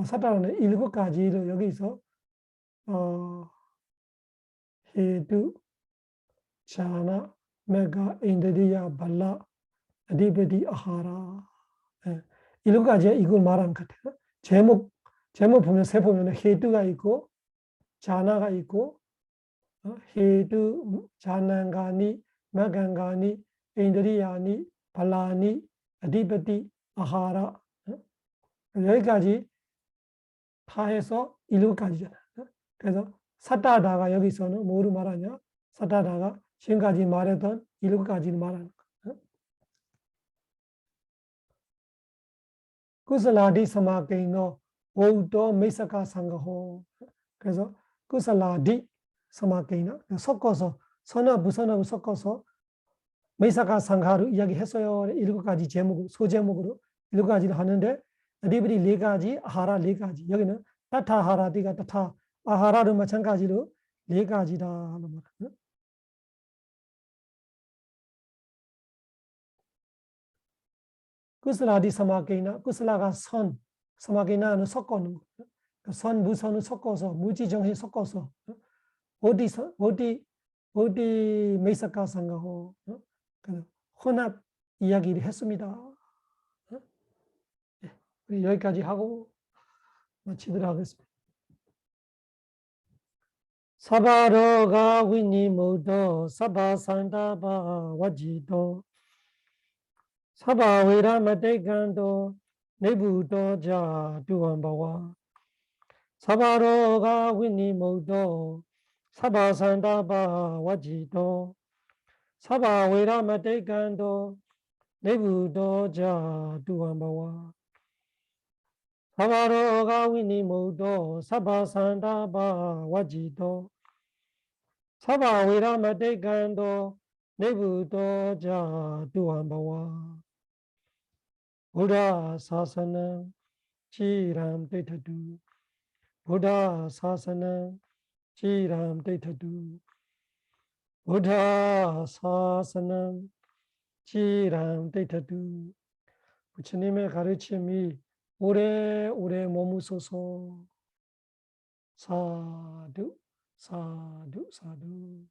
샀다는 7가지를 여기서 헤두 자나 메가 인드리야 발라 아디베디 아하라. 7가지에 이걸 말하는 것 같아요. 제목 보면 세 보면 헤두가 있고 자나가 있고 헤두 자난가니 메간가니 인드리야니 발라니 아디베디 아하라. 여기까지 다 해서 7가지잖아. 그래서 사타다가 여기서는 뭐로 말하냐? 사타다가 지금까지 말했던 7가지를 말하는 거. 구슬라디 사마게이노 오우도 메사카 상가호. 그래서 구슬라디 사마게이나 섞어서 선하부 선하부 섞어서 메사카 상가로 이야기했어요. 7가지 제목 소제목으로 7가지를 하는데 리브리 4가지 아하라 4가지. 여기는 따타하라디가 따타 아하라도 마찬가지로 4가지다 하는 말이에요. 구슬라디 사마게이나 구슬라가 선 사마게이나는 섞어놓은 거예요. 선 무선을 섞어서 무지정해 섞어서 어디 메이사카 상가호 혼합 이야기를 했습니다. 우리 여기까지 하고 마치도록 하겠습니다. 사바로가 위니모도 사바산다바 와지도 사바웨라마데간도 내부도자 두원바와 사바로가 위니모도 사바산다바 와지도 사바웨라마데간도 내부도자 두원바와 사바로가 위니모도 사바산다바 와지도 사바웨라마데간도 내부도자 두원바와 부다 사사나 지람 데이터두 부다 사사나 지람 데이터두 부다 사사나 지람 데이터두 부처님의 가르침이 오래오래 머무소서. 사두 사두 사두.